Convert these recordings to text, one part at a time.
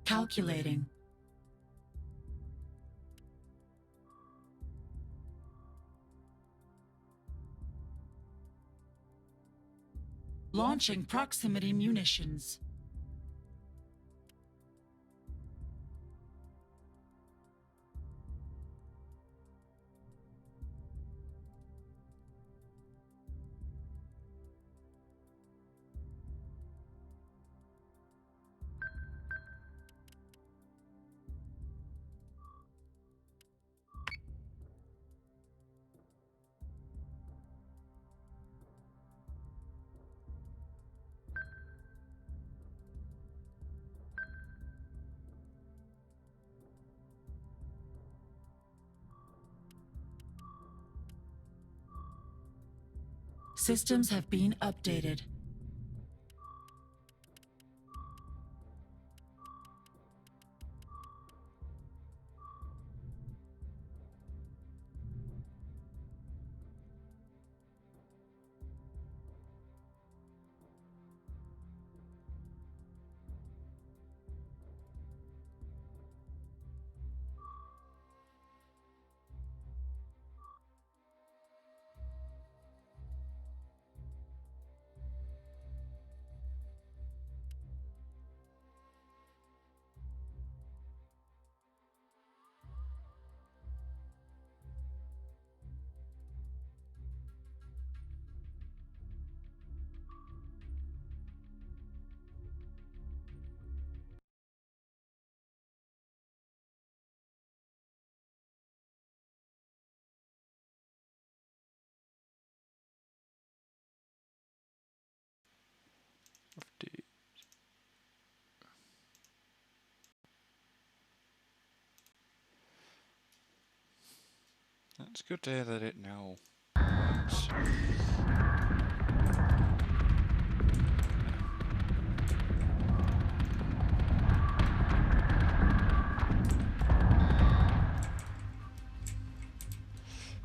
Calculating. Launching proximity munitions. Systems have been updated. It's good to hear that it now works.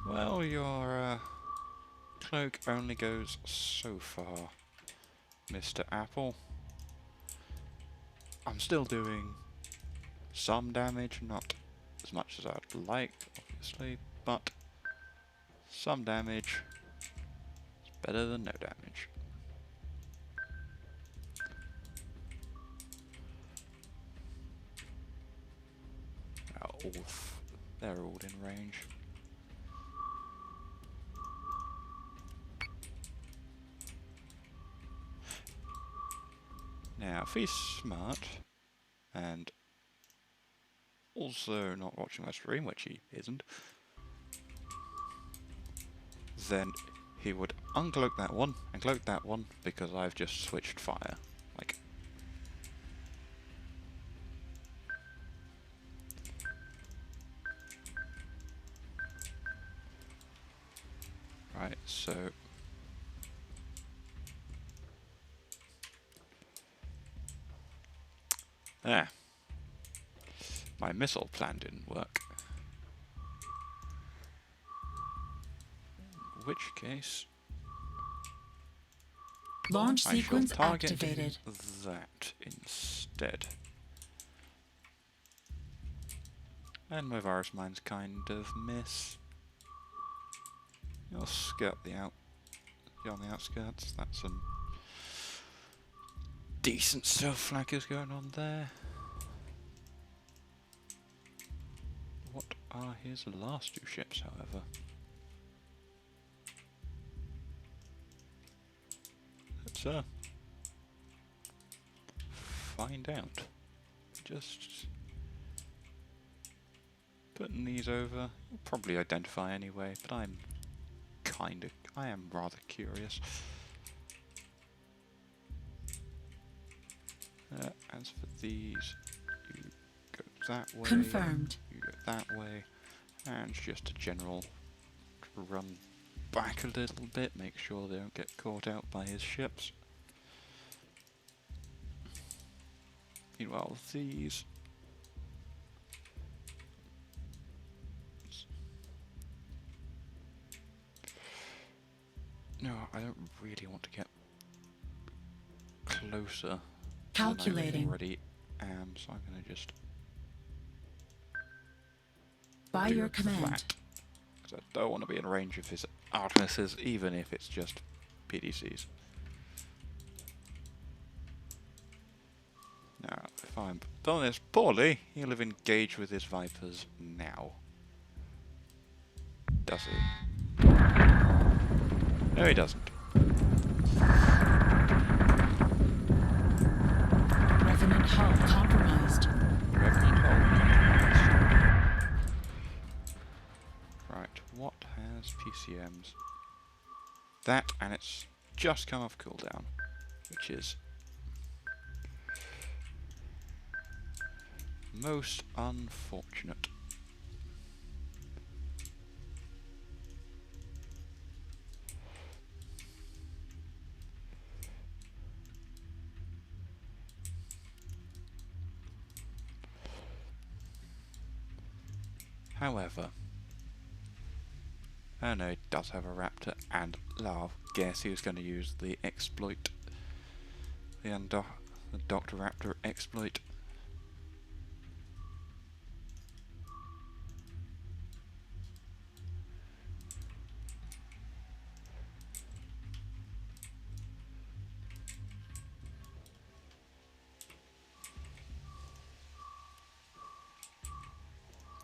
Well, your cloak only goes so far, Mr. Apple. I'm still doing some damage, not as much as I'd like, obviously, but some damage is better than no damage. They're all in range. Now, if he's smart, and also not watching my stream, which he isn't, then he would uncloak that one and cloak that one because I've just switched fire. Like, right, so there. My missile plan didn't work. In which case, Launch I shall sequence target activated. that instead. And my virus mines kind of miss. You'll skirt on the outskirts. That's some decent self-flaggers going on there. What are his last two ships, however? Let's find out. Just putting these over. You'll probably identify anyway, but I am rather curious. As for these, you go that way. Confirmed. You go that way, and just a general run back a little bit, make sure they don't get caught out by his ships. Meanwhile, these... No, I don't really want to get closer Calculating. than I already am, so I'm going to just By do your it command. flat, because I don't want to be in range of his Artemises, even if it's just PDCs. Now, if I'm done this poorly, he'll have engaged with his Vipers now. Does he? No, he doesn't. Revenant hull compromised. Revenant hull compromised. Right, what has PCMs? That, and it's just come off cooldown, which is most unfortunate. However, oh no, it does have a raptor, and guess who's going to use the exploit, the Dr. Raptor exploit.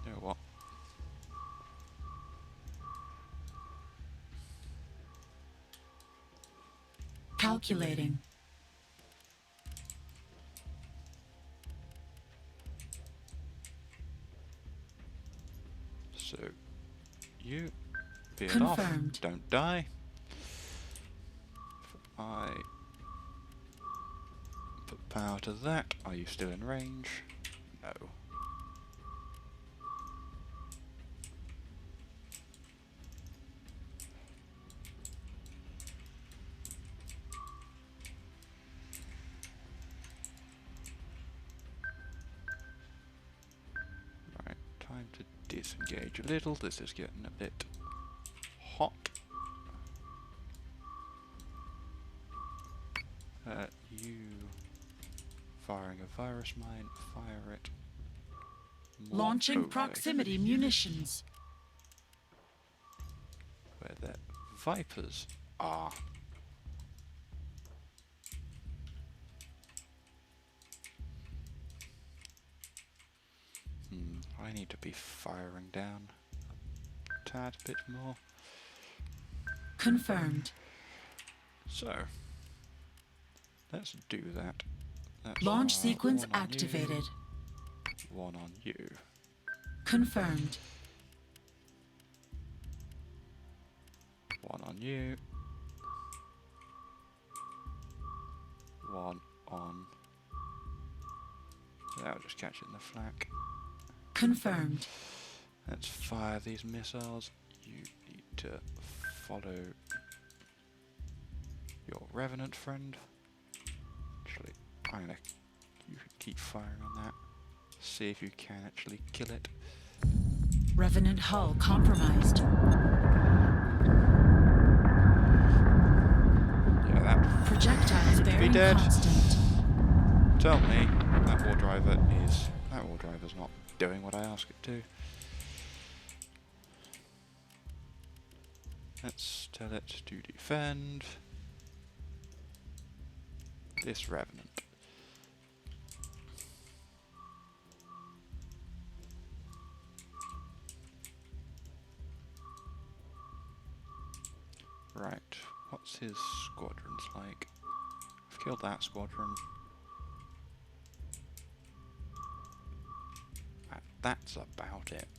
You know what? Calculating. So, you veered off, Confirmed. don't die. If I put power to that, are you still in range? No. Right, time to disengage a little. This is getting a bit hot. You firing a virus mine, fire it. More Launching over proximity munitions. where the Vipers are. I need to be firing down a tad bit more. Confirmed. So, let's do that. Let's Launch fire sequence one on activated. You, one on you. Confirmed. One on you. One on... That'll just catch it in the flak. Confirmed. Let's fire these missiles. You need to follow your Revenant friend. Actually, you should keep firing on that. See if you can actually kill it. Revenant hull compromised. Yeah, that Projectiles bearing dead. constant. Tell me that war driver's not doing what I ask it to. Let's tell it to defend this Revenant. Right, what's his squadrons like? I've killed that squadron. That's about it.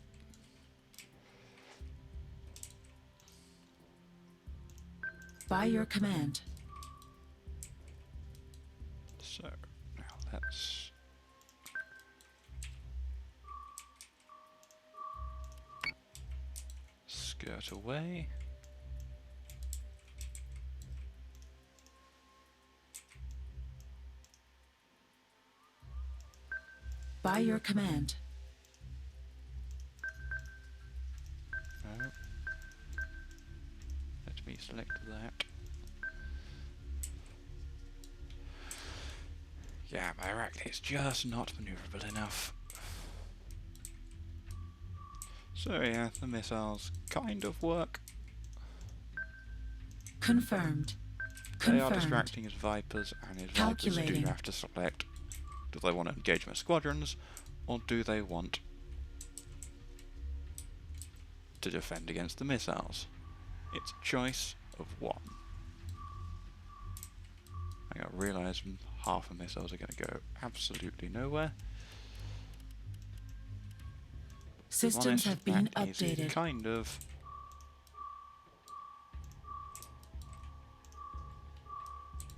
By your command. So, now let's... skirt away. By your command. No. Let me select that. Yeah, my Arachne It's just not maneuverable enough. So yeah, the missiles kind of work. Confirmed. They are Confirmed. distracting as Vipers, and as Vipers do Calculating. have to select, do they want to engage my squadrons, or do they want to defend against the missiles? It's a choice of one. I gotta realise half the missiles are going to go absolutely nowhere. Systems Honest, have been that is updated. kind of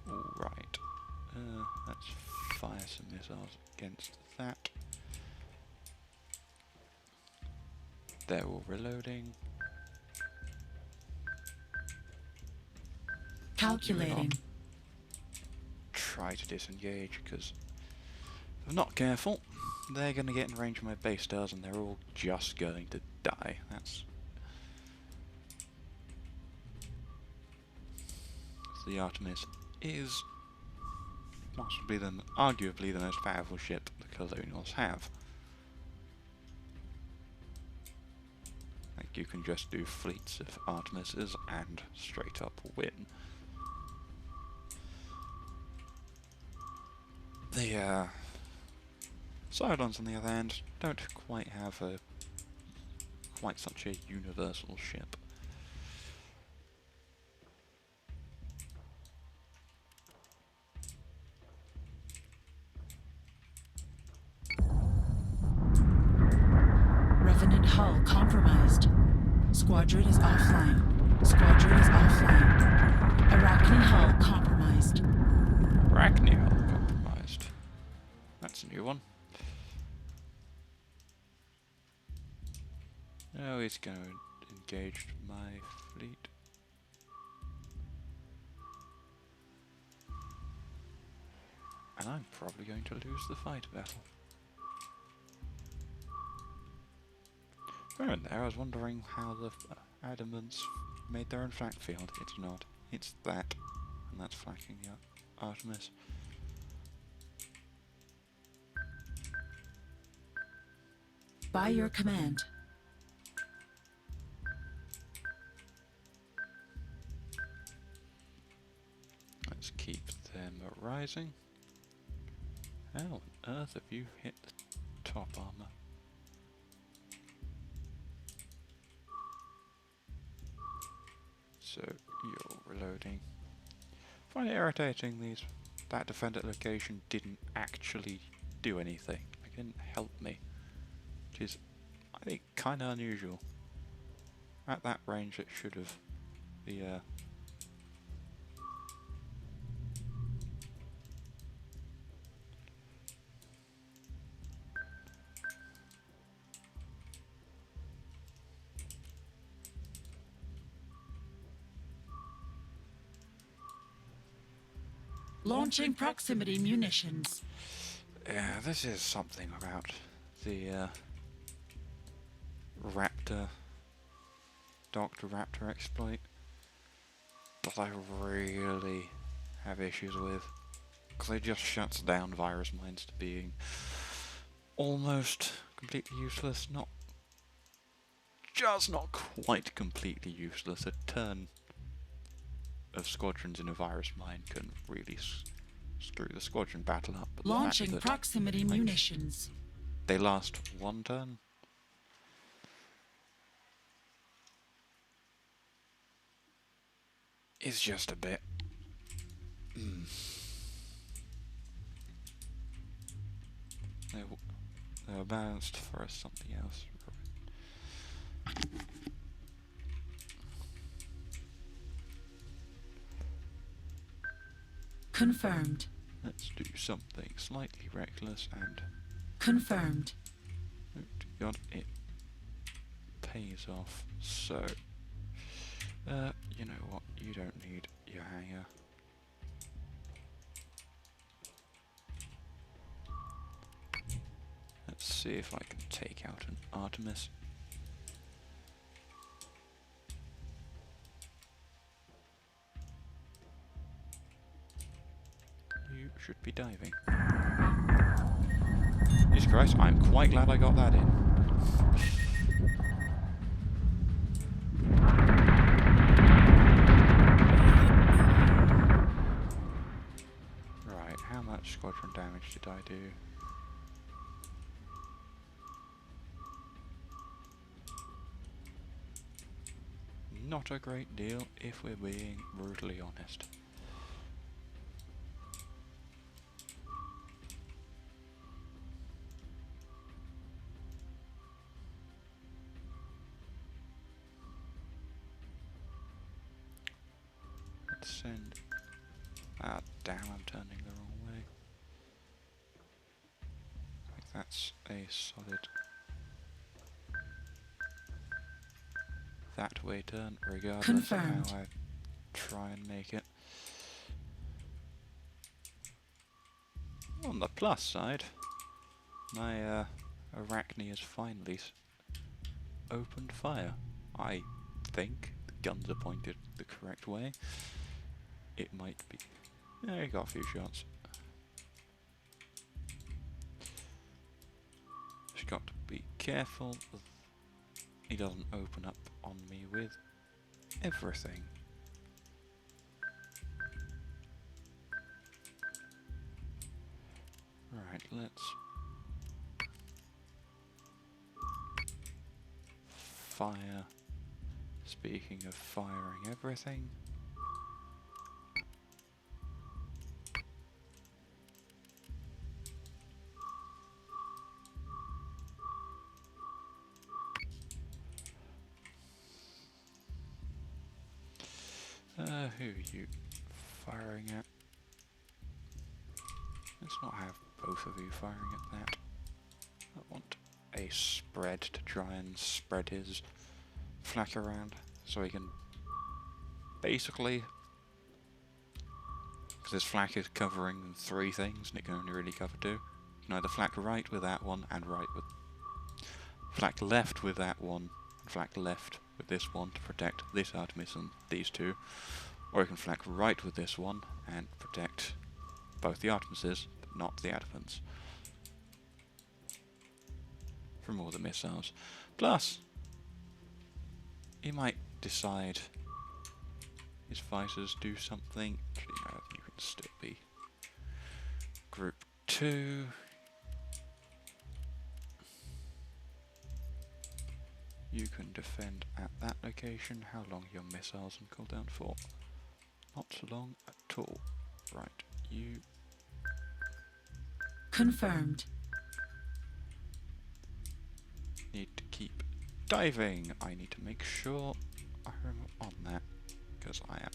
alright. Let's fire some missiles against that. They're all reloading. Calculating. Try to disengage, because if I'm not careful, they're going to get in range of my base stars and they're all just going to die. That's the Artemis is possibly arguably the most powerful ship the Colonials have. Like, you can just do fleets of Artemises and straight up win. The Cylons, on the other hand, don't quite have quite such a universal ship. Revenant hull compromised. Squadron is offline. Squadron is offline. Arachne hull compromised. Arachne hull compromised. That's a new one. Oh, he's going to engage my fleet. And I'm probably going to lose the fight battle. For a minute there, I was wondering how the Adamants made their own flak field. It's not. It's that. And that's flacking the Artemis. By your command. Let's keep them rising. How on earth have you hit the top armor? So you're reloading. I find it irritating that defended location didn't actually do anything. It didn't help me, which is, I think, kind of unusual. At that range, it should have Launching proximity munitions. Yeah, this is something about the Dr. Raptor exploit that I really have issues with, because it just shuts down virus mines to being almost completely useless. Not quite completely useless. A turn of squadrons in a virus mine can really screw the squadron battle up. But Launching proximity munitions. They last one turn. It's just a bit. They were balanced for something else. Confirmed. Let's do something slightly reckless and... Confirmed. Oh God, it pays off. So, you know what? You don't need your hangar. Let's see if I can take out an Artemis. You should be diving. Christ, I'm quite glad I got that in. Right, how much squadron damage did I do? Not a great deal, if we're being brutally honest. Let's send... Ah, damn, I'm turning the wrong way. I think that's a solid... that way turn, regardless Confirmed. of how I try and make it. On the plus side, my Arachne has finally opened fire. I think the guns are pointed the correct way. It might be. Yeah, he got a few shots. Just got to be careful he doesn't open up on me with everything. Right, let's fire. Speaking of firing everything. Who are you firing at? Let's not have both of you firing at that. I want a spread to try and spread his flak around so he can basically, because his flak is covering 3 things and it can only really cover 2. You can either flak right with that one and right with, flak left with that one and flak left with this one to protect this Artemis and these 2, or you can flak right with this one and protect both the Artemises but not the Adamants from all the missiles. Plus, he might decide his fighters do something. Actually, no, you can still be Group 2. You can defend at that location. How long are your missiles on cooldown for? Not so long at all. Right, you... Confirmed. need to keep diving. I need to make sure I'm on that, because I am.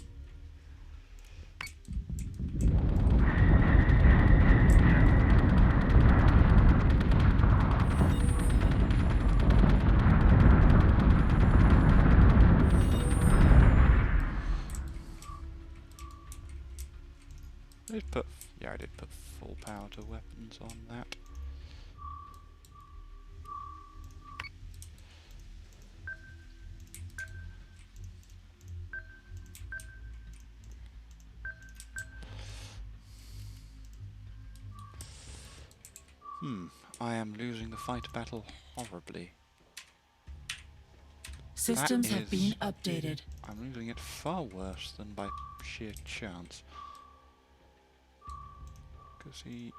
I did put full power to weapons on that. I am losing the fight battle horribly. Systems have been updated. I'm losing it far worse than by sheer chance. Because he...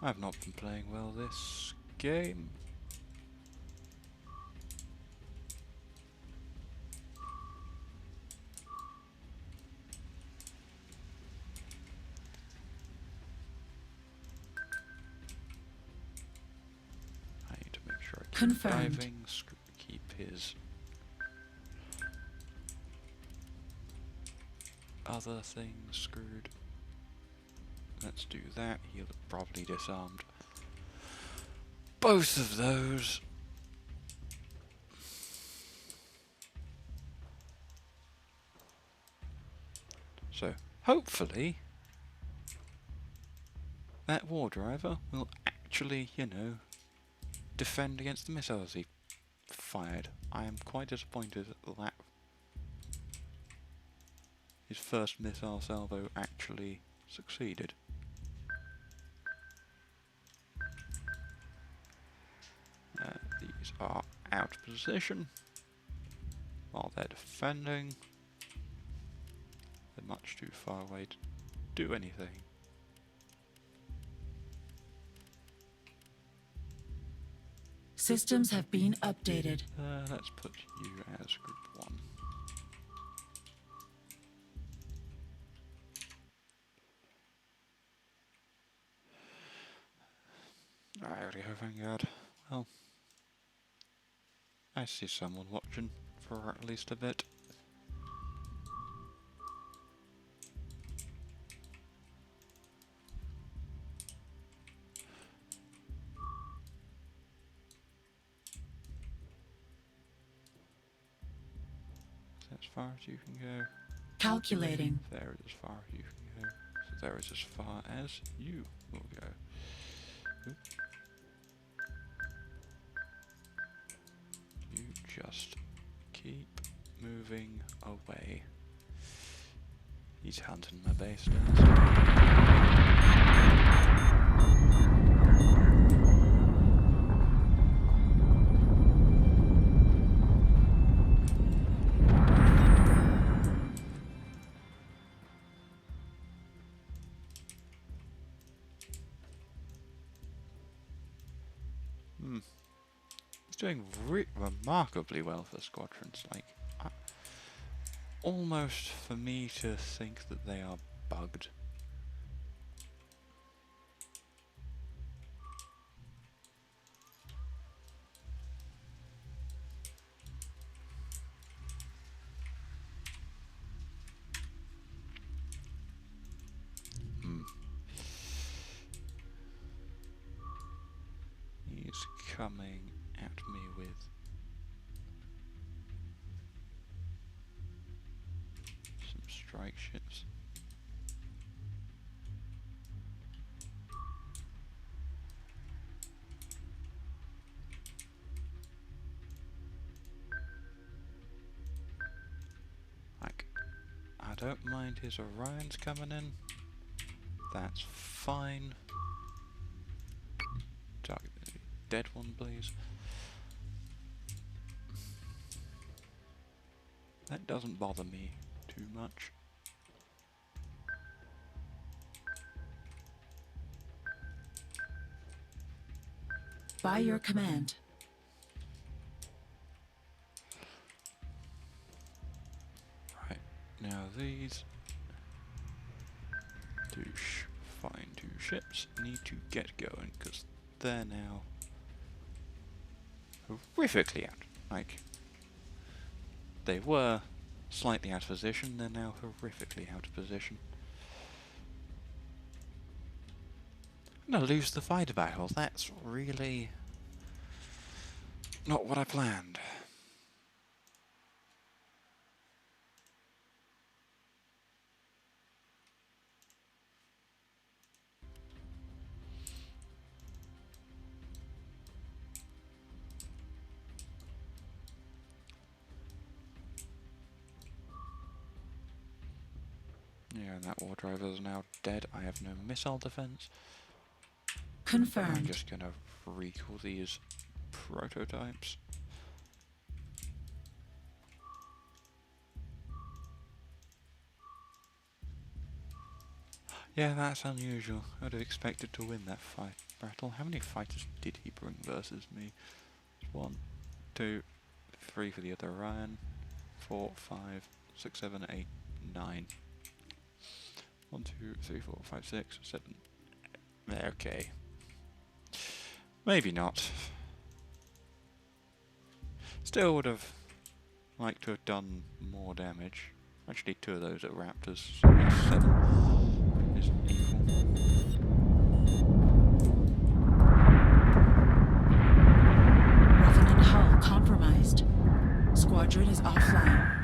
I've not been playing well this game. I need to make sure I keep Confirmed. diving, keep his other things screwed. Let's do that. He'll have probably disarmed both of those. So, hopefully, that war driver will actually, you know, defend against the missiles he fired. I am quite disappointed that his first missile salvo actually succeeded. These are out of position while they're defending. They're much too far away to do anything. Systems have been updated. Let's put you as group 1. I already have Vanguard. Well, I see someone watching for at least a bit. As far as you can go. Calculating. There is as far as you can go. So there is as far as you will go. Oop. You just keep moving away. He's hunting my base now. He's doing remarkably well for squadrons. Like, almost for me to think that they are bugged. He's coming at me with some strike ships. Like, I don't mind his Orions coming in. That's fine. Target the dead one, please. That doesn't bother me too much. By your command. Right, now these two ships need to get going because they're now horrifically out. Like, they were slightly out of position, they're now horrifically out of position. I'm gonna lose the fighter battle. That's really not what I planned. Yeah, and that war driver is now dead. I have no missile defense. I'm Confirmed. just gonna recall these prototypes. Yeah, that's unusual. I would have expected to win that fight battle. How many fighters did he bring versus me? 1, 2, 3 for the other Orion. 4, 5, 6, 7, 8, 9. 1, 2, 3, 4, 5, 6, 7. Okay. Maybe not. Still would have liked to have done more damage. Actually, 2 of those are Raptors, so that's 7 is equal. Revenant hull compromised. Squadron is offline.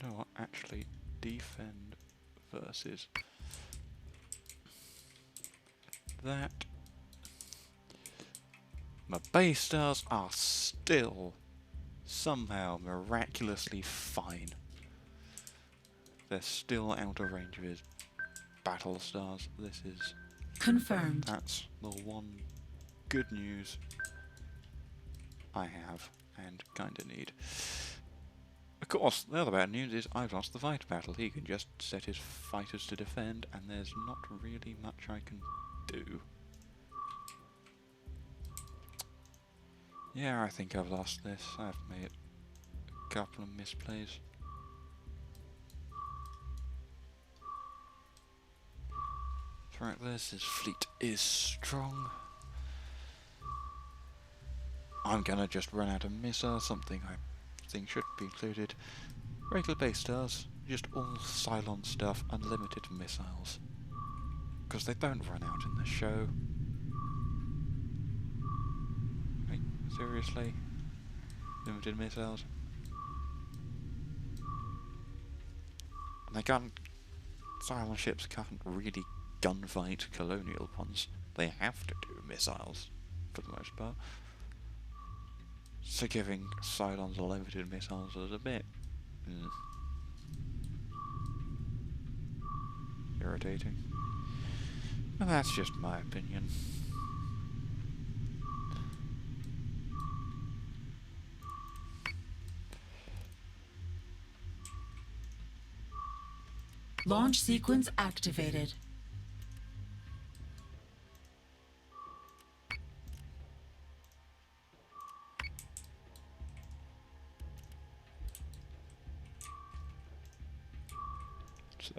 You know what? Actually, defend versus that. My base stars are still somehow miraculously fine. They're still out of range of his battle stars. This is... Confirmed. That's the one good news I have and kinda need. Of course, the other bad news is I've lost the fighter battle. He can just set his fighters to defend and there's not really much I can do. Yeah, I think I've lost this. I've made a couple of misplays. Right, this, his fleet is strong. I'm gonna just run out of missiles, something I think should be included. Regular base stars, just all Cylon stuff, unlimited missiles. Because they don't run out in the show. Like, seriously? Limited missiles? And they can't... Cylon ships can't really gunfight colonial ones. They have to do missiles, for the most part. So giving Cylons limited missiles is a bit... irritating. And that's just my opinion. Launch sequence activated. So...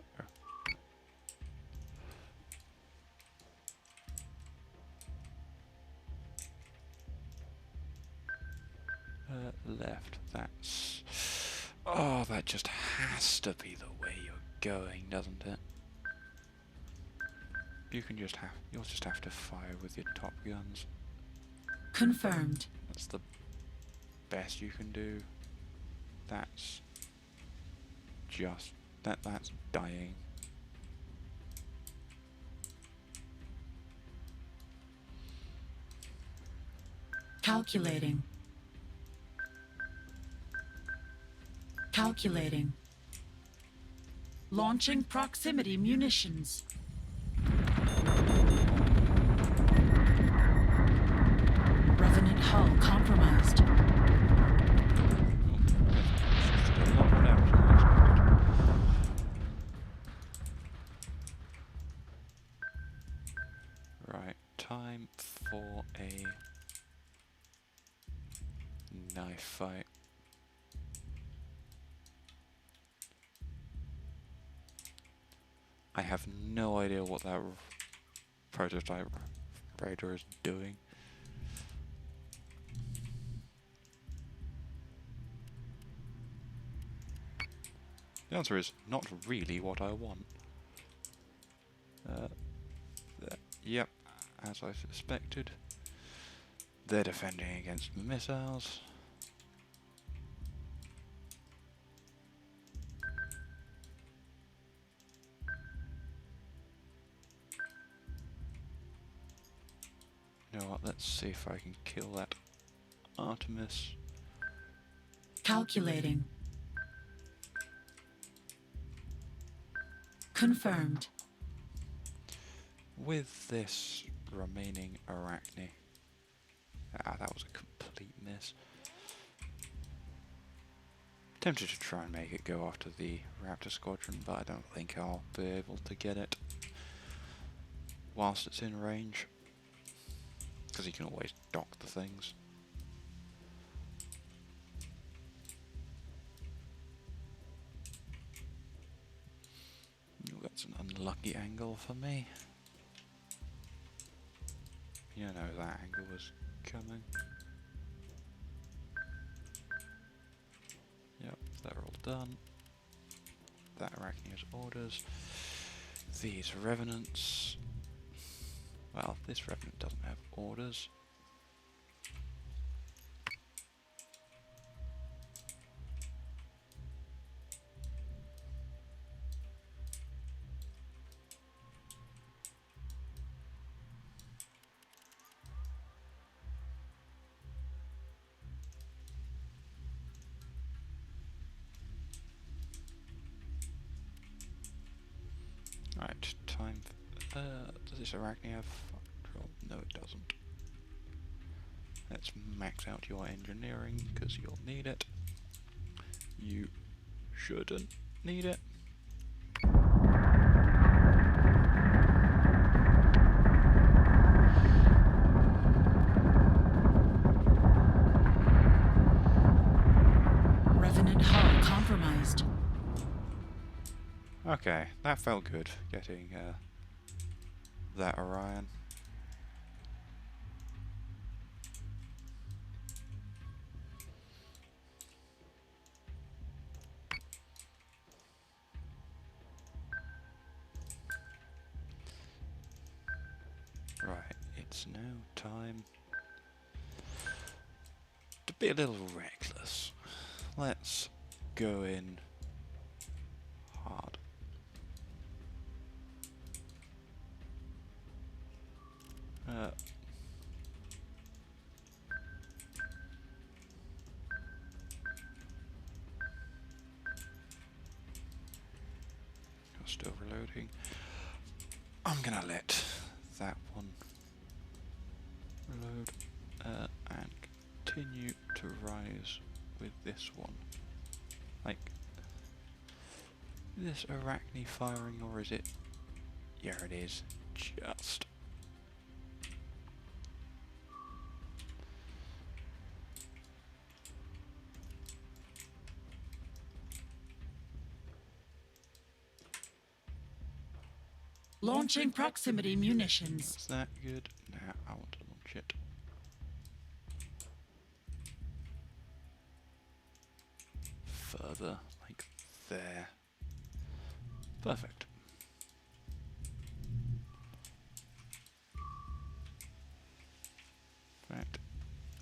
left, that's... Oh, that just has to be the way you're going, doesn't it? You can just have... You'll just have to fire with your top guns. Confirmed. That's the best you can do. That's... just... That's dying. Calculating. Calculating. Launching proximity munitions. Revenant hull compromised. Right, time for a knife fight. I have no idea what that prototype raider is doing. The answer is not really what I want. Yep, as I suspected. They're defending against missiles. You know what, let's see if I can kill that Artemis. Calculating. Confirmed. With this remaining Arachne. Ah, that was a complete miss. Tempted to try and make it go after the Raptor Squadron, but I don't think I'll be able to get it whilst it's in range. Because you can always dock the things. Ooh, that's an unlucky angle for me. You know that angle was coming. Yep, they're all done. That Arachne has orders. These Revenants... Well, this Revenant doesn't have orders. time. Does this arachne have control? No, it doesn't. Let's max out your engineering, because you'll need it. You shouldn't need it. Revenant hull compromised. Okay, that felt good, getting that Orion. Right, it's now time to be a little reckless. Let's go in hard. Still reloading. I'm gonna let that one reload and continue to rise with this one. Like, is this arachne firing, or is it? Yeah, it is. Just. Launching proximity munitions. Is that good? Now I want to launch it. Further, like there. Perfect. Right.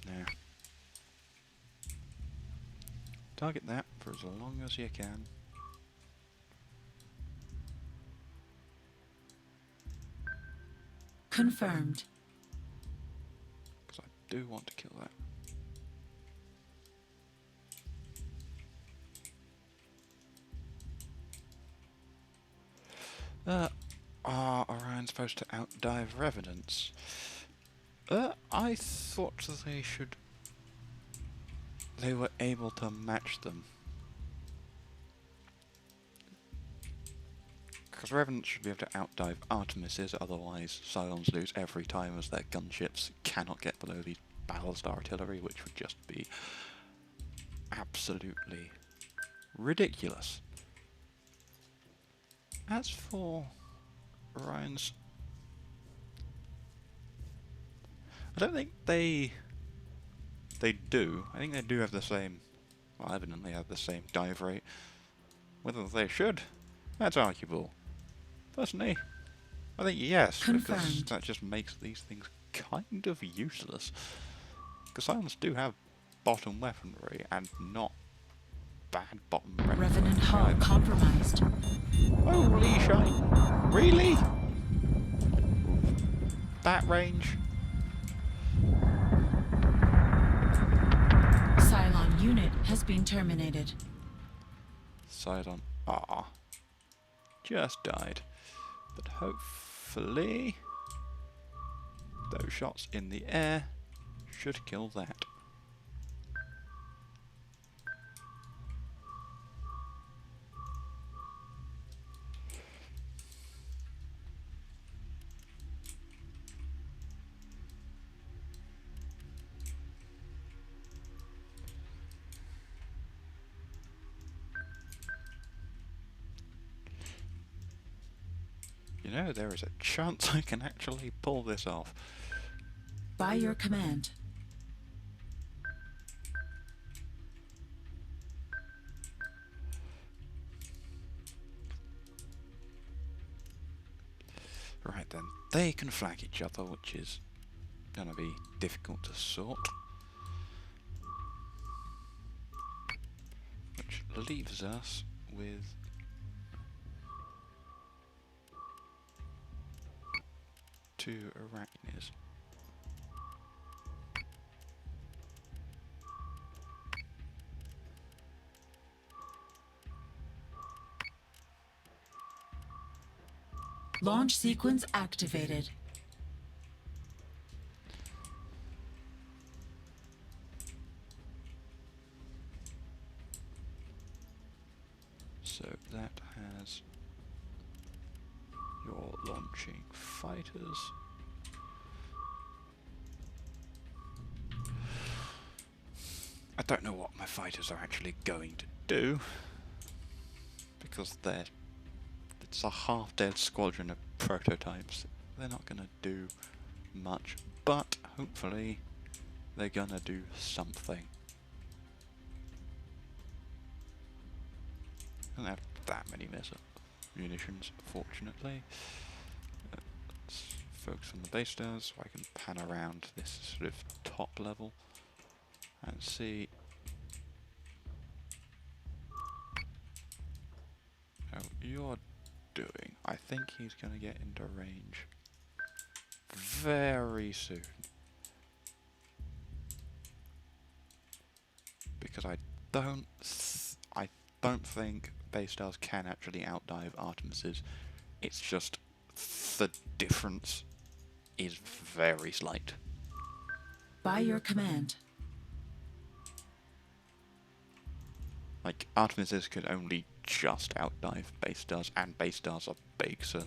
Now. Target that for as long as you can. Confirmed. Because I do want to kill that. Are Orion supposed to outdive Revenants? I thought they were able to match them. Because Revenants should be able to outdive Artemises, otherwise Cylons lose every time as their gunships cannot get below the ballast artillery, which would just be absolutely ridiculous. As for Orion's, I don't think they do. I think they do have the same, well, evidently have the same dive rate. Whether they should, that's arguable. Personally, I think yes, because Confirmed. that just makes these things kind of useless. Because Cylons do have bottom weaponry, and not bad bottom weaponry. Revenant hull compromised. Holy shite! Really? That range? Cylon unit has been terminated. Cylon just died. But hopefully those shots in the air should kill that. You know, there is a chance I can actually pull this off. By your command. Right then, they can flag each other, which is going to be difficult to sort. Which leaves us with two arachnes. Launch sequence activated. So that has your launching fighters. I don't know what my fighters are actually going to do, because it's a half-dead squadron of prototypes. They're not going to do much, but hopefully they're going to do something. I don't have that many munitions, fortunately. Let's focus on the base stars so I can pan around this sort of top level and see how you're doing. I think he's going to get into range very soon, because I don't think base stars can actually outdive Artemis's. It's just the difference is very slight. By your command. Like, Artemis's could only just outdive base stars, and base stars are big, so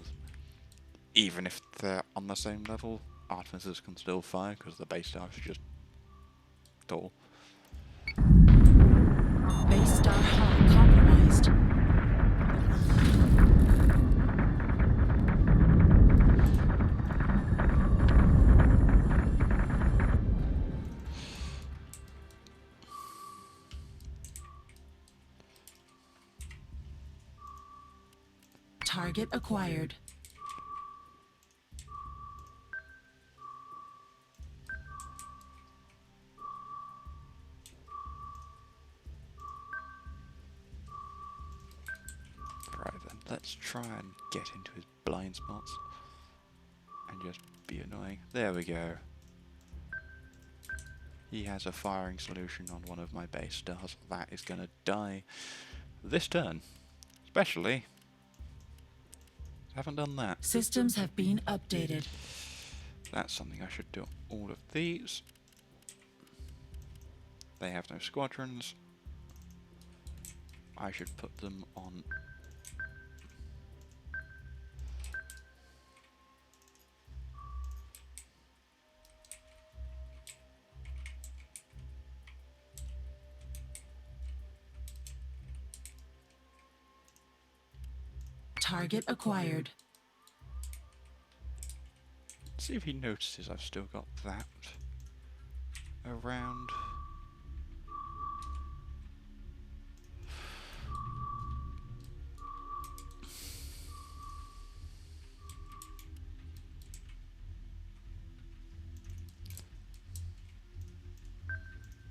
even if they're on the same level, Artemis's can still fire because the base stars are just tall. Base star hull compromised. Target acquired. Right then, let's try and get into his blind spots and just be annoying. There we go. He has a firing solution on one of my base stars. That is going to die this turn. Especially, haven't done that. Systems have been updated. That's something I should do on all of these. They have no squadrons. I should put them on. Target acquired. See if he notices I've still got that around.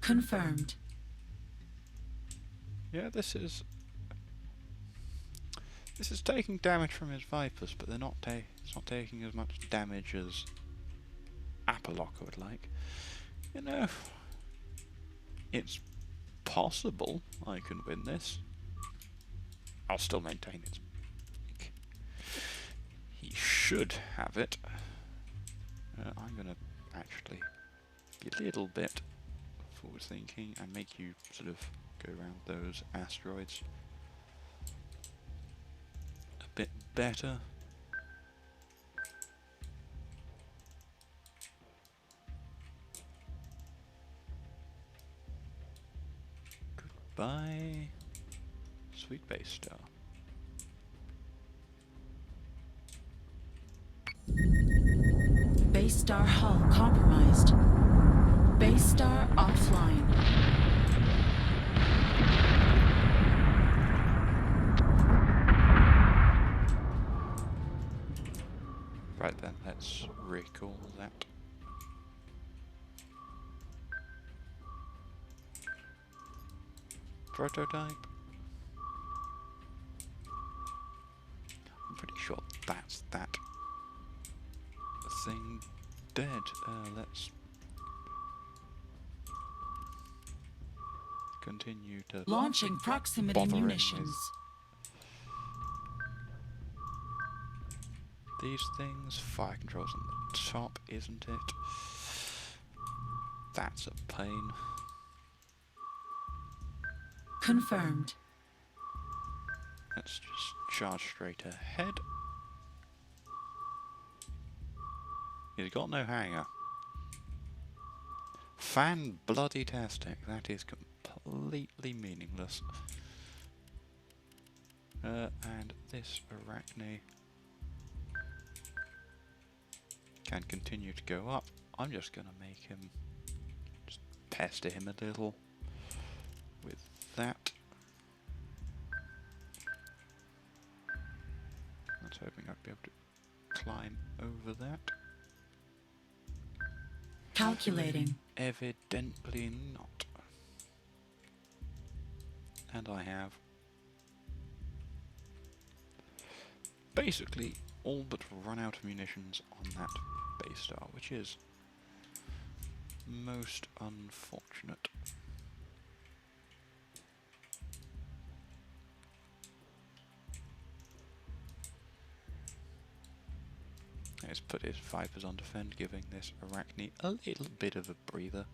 Confirmed. Yeah, this is taking damage from his Vipers, but it's not taking as much damage as Apollocker would like. You know, it's possible I can win this. I'll still maintain it. He should have it. I'm going to actually be a little bit forward thinking and make you sort of go around those asteroids a bit better. Goodbye, sweet base star. Base star hull compromised. Base star offline. Right then, let's recall that. Prototype. I'm pretty sure that's that thing dead. Let's continue to Launching proximity bother him munitions. with these things. Fire controls on the top, isn't it? That's a pain. Confirmed. Let's just charge straight ahead. He's got no hanger. Fan bloody tastic. That is completely meaningless. And this Arachne can continue to go up. I'm just going to make him, just pester him a little with that. I was hoping I'd be able to climb over that. Calculating. Evidently not. And I have basically all but run out of munitions on that base star, which is most unfortunate. Let's put his Vipers on defend, giving this Arachne a little bit of a breather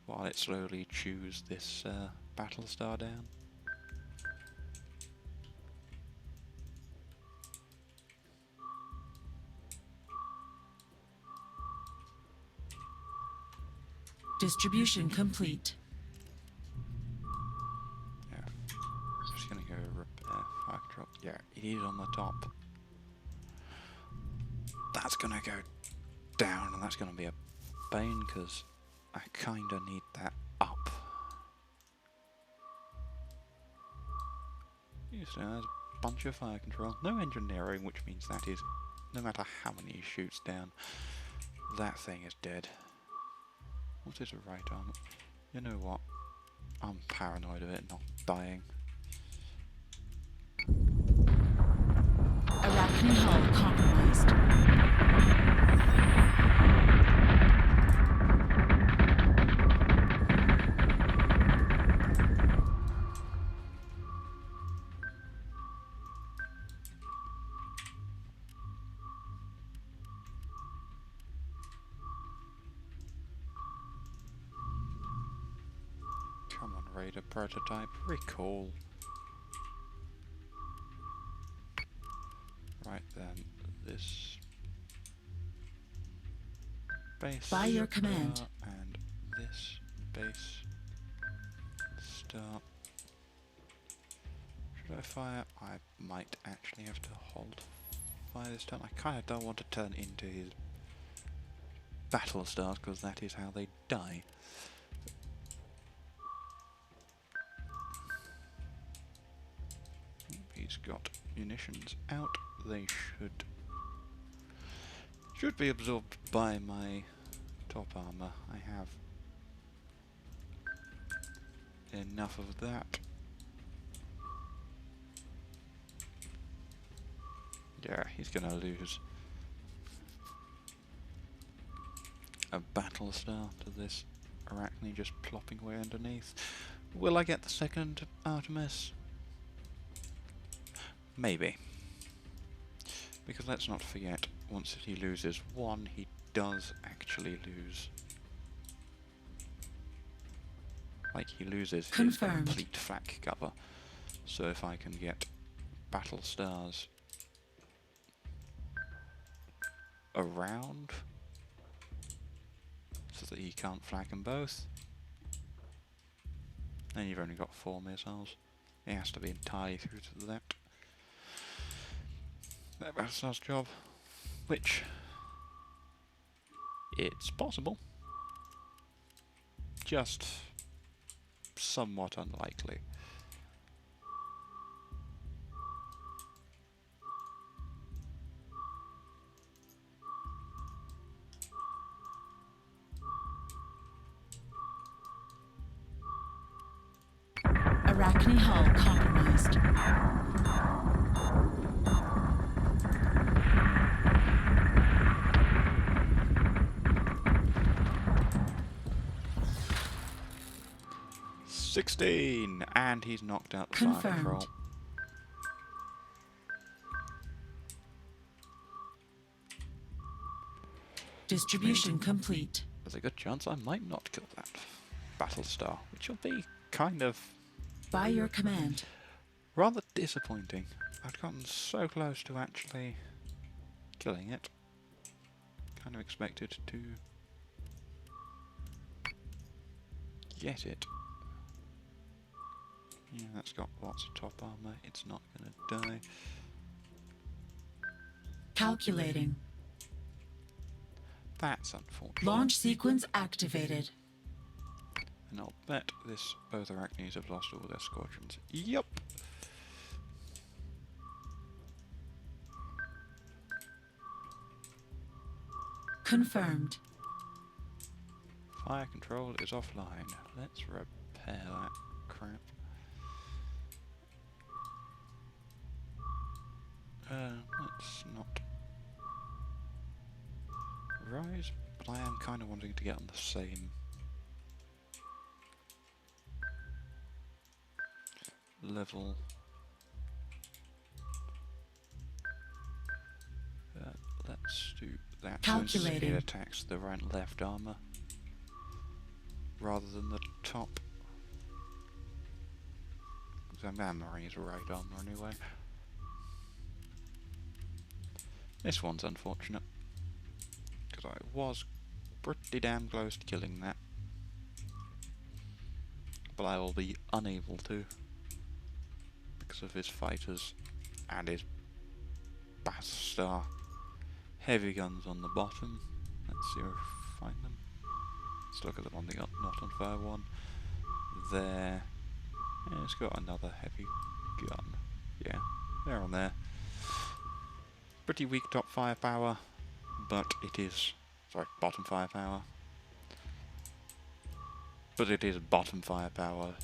while it slowly chews this battle star down. Distribution complete. Yeah. Just gonna go repair fire control. Yeah, it is on the top. That's gonna go down, and that's gonna be a pain because I kinda need that up. You see, there's a bunch of fire control. No engineering, which means that is, no matter how many he shoots down, that thing is dead. What is a right arm? You know what? I'm paranoid of it not dying. Arachne hull compromised. Come on, Raider prototype, recall. Right then, this base By your command. star and this base star. Should I fire? I might actually have to hold fire this turn. I kind of don't want to turn into his battle stars because that is how they die. He's got munitions out. They should be absorbed by my top armor. I have enough of that. Yeah, he's gonna lose a battle star to this Arachne just plopping away underneath. Will I get the second Artemis? Maybe. Because let's not forget, once he loses one, he does actually lose. Like, he loses his complete flak cover. So if I can get battle stars around, so that he can't flak them both, then you've only got 4 missiles. It has to be entirely through to that. That battle star's job, which it's possible, just somewhat unlikely. Arachne hull compromised. "16", and he's knocked out the fire control. Distribution complete. There's a good chance I might not kill that battle star, which will be kind of By your command. rather disappointing. I'd gotten so close to actually killing it. Kind of expected to get it. Yeah, that's got lots of top armor. It's not gonna die. Calculating. That's unfortunate. Launch sequence activated. And I'll bet this both Arachnes have lost all their squadrons. Yup. Confirmed. Fire control is offline. Let's repair that crap. Let's not rise, but I am kind of wanting to get on the same level. Let's do that. Calculating. So it attacks the right and left armor rather than the top. Because our Marines are right armor anyway. This one's unfortunate, because I was pretty damn close to killing that. But I will be unable to, because of his fighters and his Battlestar heavy guns on the bottom. Let's see if I find them. Let's look at the one they got not on fire one. There. Yeah, it's got another heavy gun. Yeah, they're on there. Pretty weak top firepower, but it is, sorry, bottom firepower. But it is bottom firepower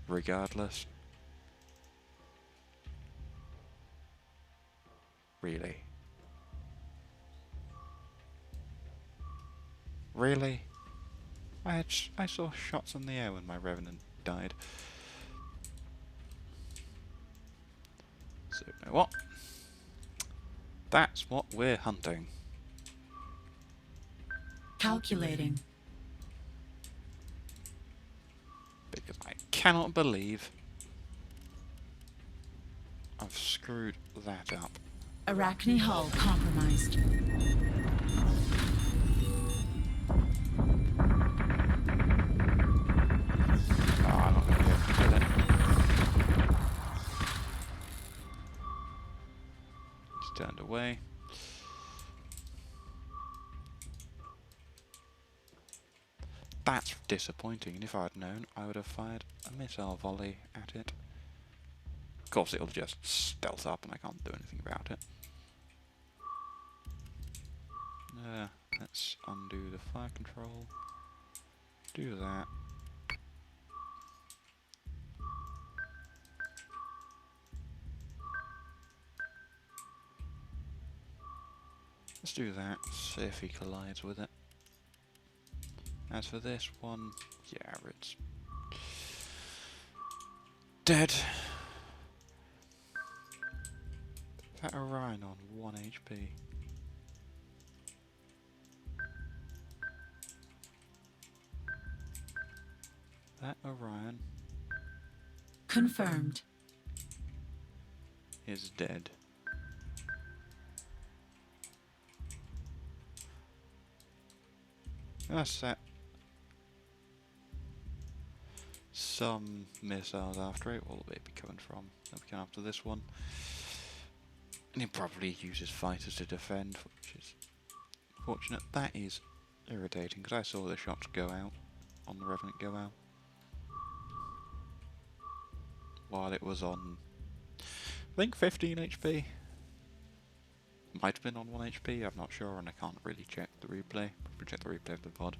regardless. Really? Really? I saw shots in the air when my Revenant died. So, you know what? That's what we're hunting. Calculating. Because I cannot believe I've screwed that up. Arachne hull compromised. Oh, I'm not going to be able to kill it. It's turned away. That's disappointing, and if I had known, I would have fired a missile volley at it. Of course, it'll just stealth up and I can't do anything about it. Let's undo the fire control. Do that. Let's do that, see if he collides with it. As for this one, yeah, it's dead. Is that Orion on 1 HP? That Orion Confirmed. is dead. Let's set some missiles after it. Where will they be coming from? They'll be coming after this one. And he probably uses fighters to defend, which is fortunate. That is irritating, because I saw the shots go out, on the Revenant go out, while it was on, I think 15 HP. Might have been on 1 HP, I'm not sure, and I can't really check the replay. Probably check the replay of the pod.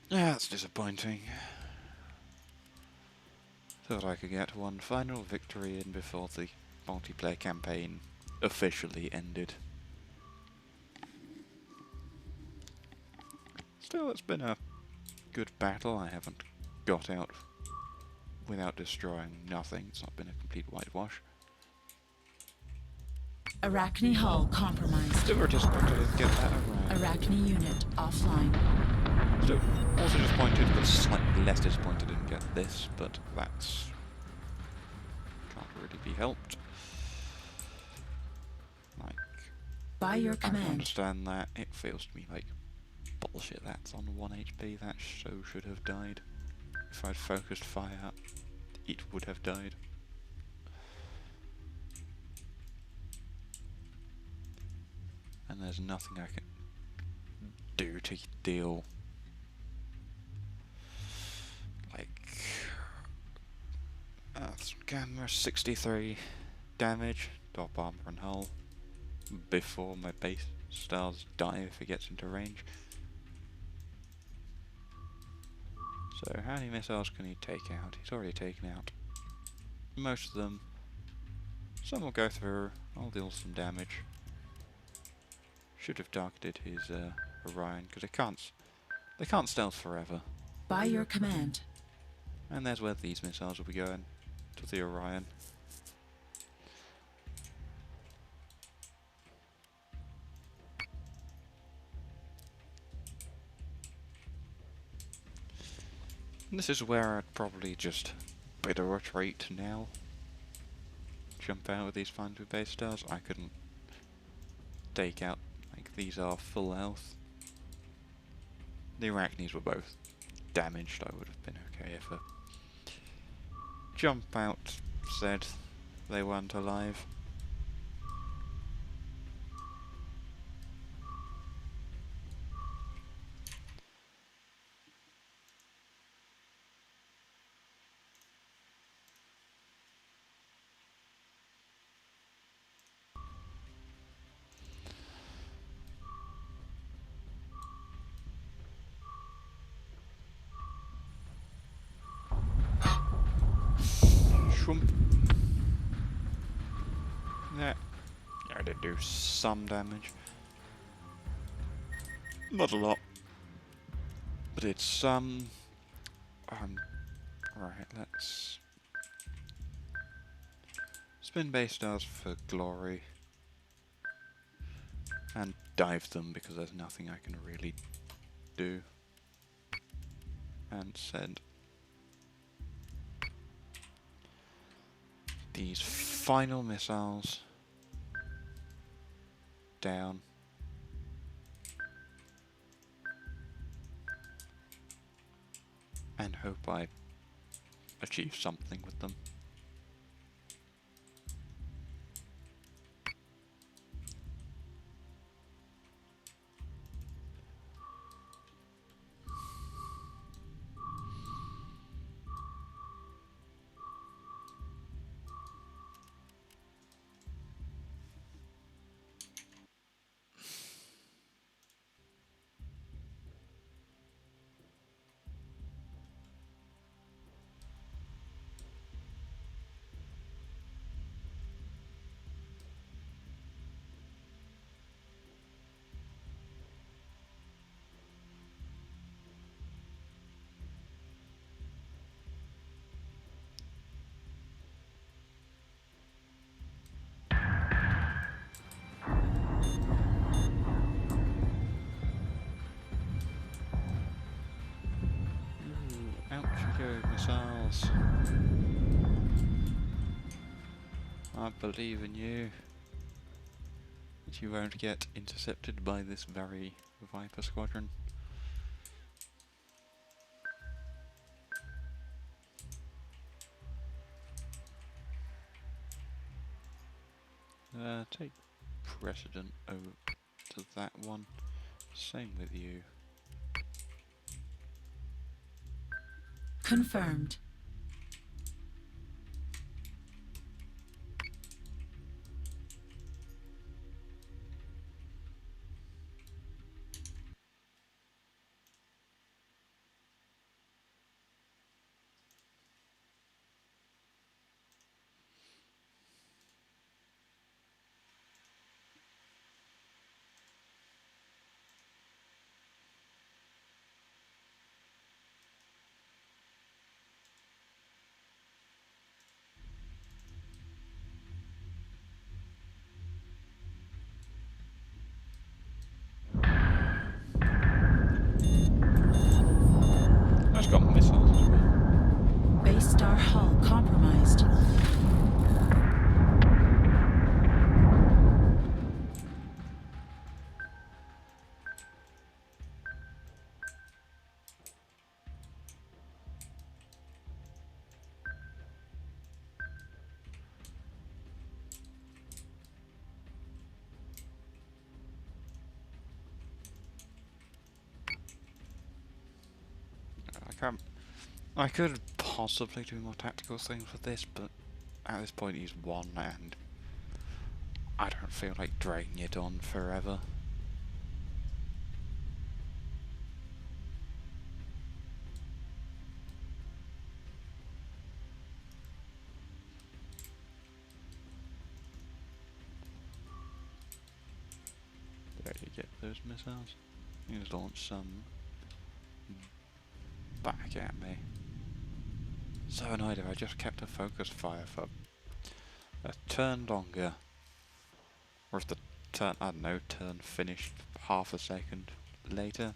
Yeah, that's disappointing. Thought I could get one final victory in before the multiplayer campaign officially ended. Still, it's been a good battle. I haven't got out without destroying nothing. It's not been a complete whitewash. Arachne hull compromised. Still disappointed I didn't get that around. Arachne unit offline. Still also disappointed, but slightly less disappointed I didn't get this, but that's can't really be helped. Like, By your I can command. understand that. It feels to me like bullshit. That's on 1 HP. That so should have died. If I'd focused fire, it would have died. And there's nothing I can do to deal like camera 63 damage, top armor and hull before my base stars die if it gets into range. So how many missiles can he take out? He's already taken out most of them. Some will go through. I'll deal some damage. Should have targeted his Orion because they can't stealth forever. By your command. And there's where these missiles will be going, to the Orion. And this is where I'd probably just better retreat now. Jump out with these fine with base stars. I couldn't take out, like, these are full health. The Arachnes were both damaged. I would have been okay if a jump out said they weren't alive. Shwump. Yeah, I did do some damage. Not a lot, but it's some. Right, let's spin base stars for glory and dive them because there's nothing I can really do. And send these final missiles down. And hope I achieve something with them. Out you go, missiles. I believe in you. That you won't get intercepted by this very Viper squadron. Take precedent over to that one. Same with you. Confirmed. It's got missiles as well. Base star hull compromised. I could possibly do more tactical things with this, but at this point he's won and I don't feel like dragging it on forever. There you get those missiles. He's launched some back at me. So annoyed if I just kept a focus fire for a turn longer. Or if the turn, I don't know, turn finished half a second later,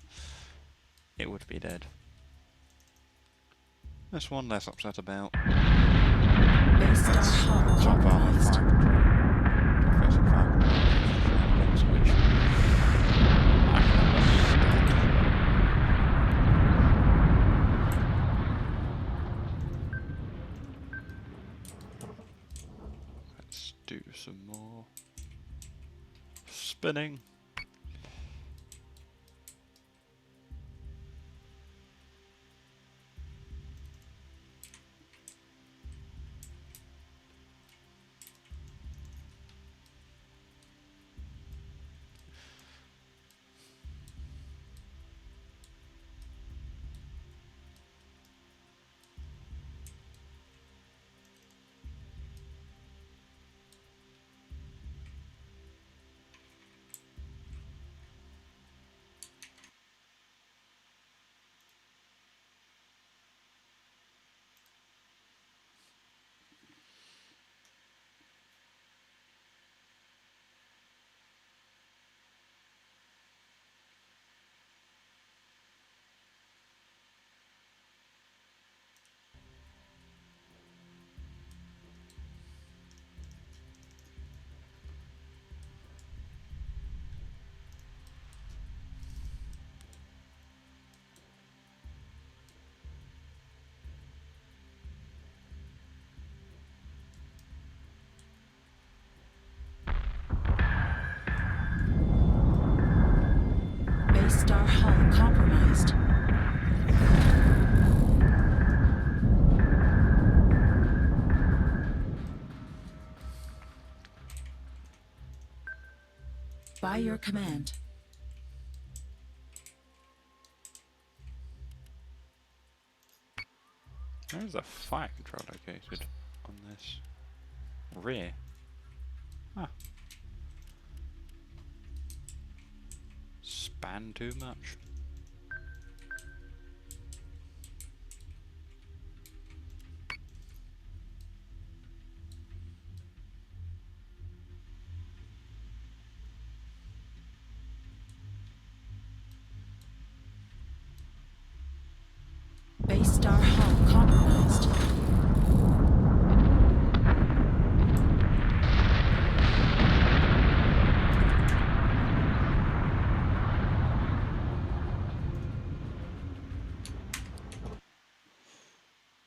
it would be dead. There's one less upset about. Base star hull Top armor compromised. fire control. Progressive fire control. Switch. I can understand. Let's do some more spinning. Base star hull compromised. By your command. Where's the fire control located on this rear? Ah. Span too much. Base star hull compromised.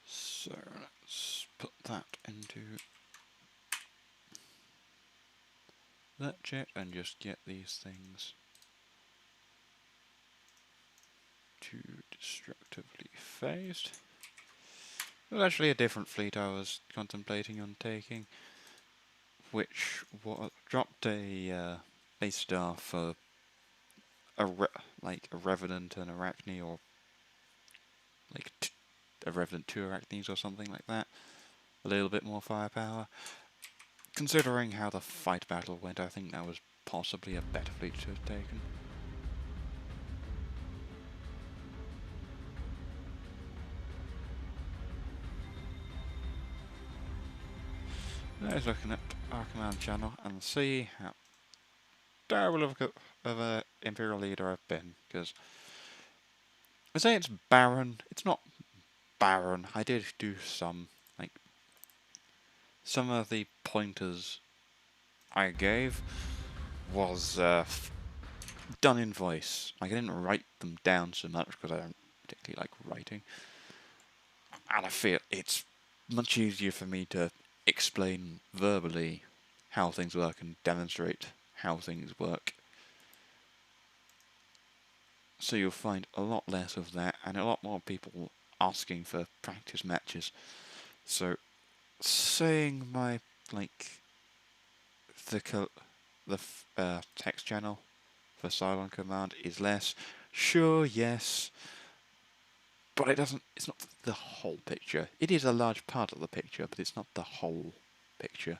So let's put that into that jet and just get these things to destructively phased. There's actually a different fleet I was contemplating on taking, which dropped a base star for like a Revenant and Arachne, or like a Revenant 2 Arachnes or something like that. A little bit more firepower. Considering how the fight battle went, I think that was possibly a better fleet to have taken. Let's looking at our command channel and see how terrible of a Imperial leader I've been, because I say it's barren. It's not barren. I did do some, like, some of the pointers I gave was done in voice. Like, I didn't write them down so much because I don't particularly like writing. And I feel it's much easier for me to explain verbally how things work and demonstrate how things work. So you'll find a lot less of that and a lot more people asking for practice matches. So saying my, like, the text channel for Cylon Command is less, sure, yes, but it's not the whole picture. It is a large part of the picture, but it's not the whole picture.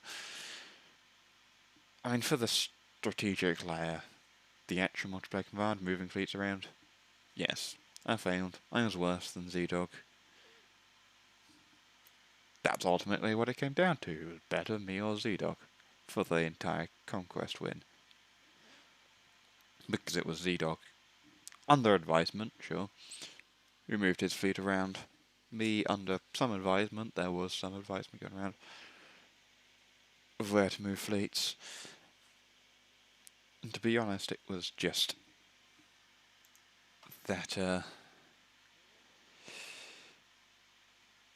I mean, for the strategic layer, the actual multiplayer command, moving fleets around, yes, I failed. I was worse than Z-Dog. That's ultimately what it came down to. It was better me or Z-Dog for the entire conquest win. Because it was Z-Dog. Under advisement, sure. He moved his fleet around. Me, under some advisement, there was some advisement going around of where to move fleets. And to be honest, it was just that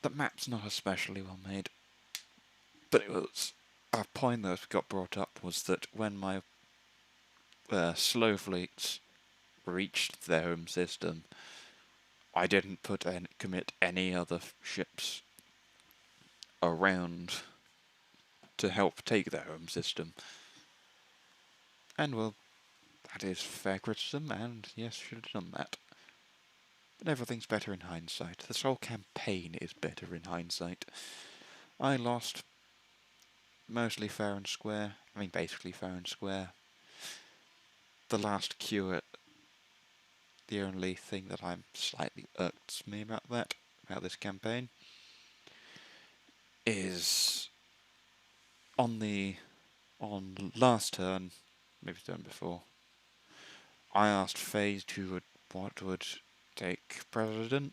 the map's not especially well made. But it was a point that got brought up was that when my slow fleets reached their home system, I didn't commit any other ships around to help take their home system. And well, that is fair criticism, and yes, should have done that. But everything's better in hindsight. This whole campaign is better in hindsight. I lost mostly fair and square. I mean, basically fair and square. The last queue, the only thing that I'm slightly irks me about this campaign, is on last turn, maybe the turn before, I asked FaZe what would take President,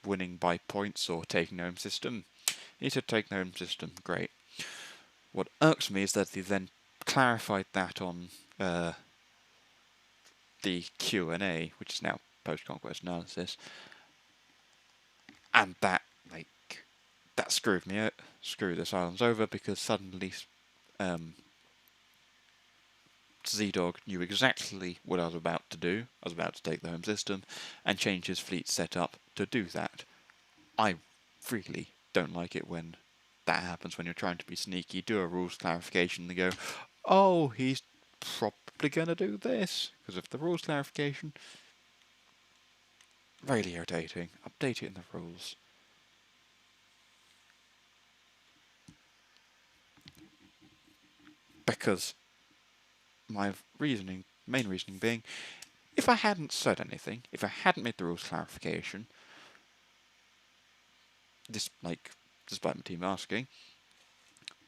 winning by points or taking home system. He said take home system, great. What irks me is that he then clarified that on the Q&A, which is now post-conquest analysis, and that screwed me out, screwed the Cylons over, because suddenly Z-Dog knew exactly what I was about to do. I was about to take the home system and change his fleet setup to do that. I really don't like it when that happens, when you're trying to be sneaky, do a rules clarification and go, oh, he's probably going to do this because of the rules clarification. Really irritating. Update it in the rules. Because my main reasoning being, if I hadn't said anything, if I hadn't made the rules clarification, despite my team asking,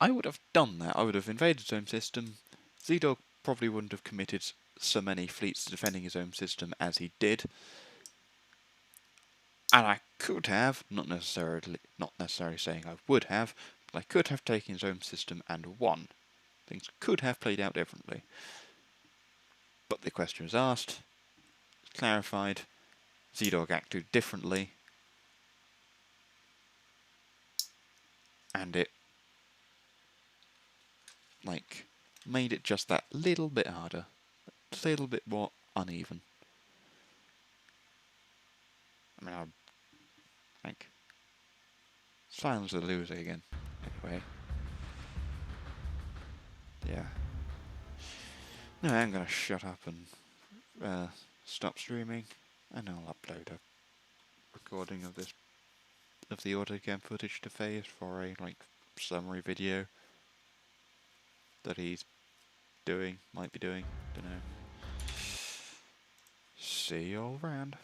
I would have done that. I would have invaded his own system. Z-Dog probably wouldn't have committed so many fleets to defending his own system as he did. And I could have, not necessarily saying I would have, but I could have taken his own system and won. Things could have played out differently. But the question was asked, clarified, Z-Dog acted differently, and it made it just that little bit harder, a little bit more uneven. I mean, Silence the loser again. Anyway, yeah. No, I'm gonna shut up and stop streaming, and I'll upload a recording of the autocam footage to FaZe for a summary video that he's might be doing, don't know. See you all around.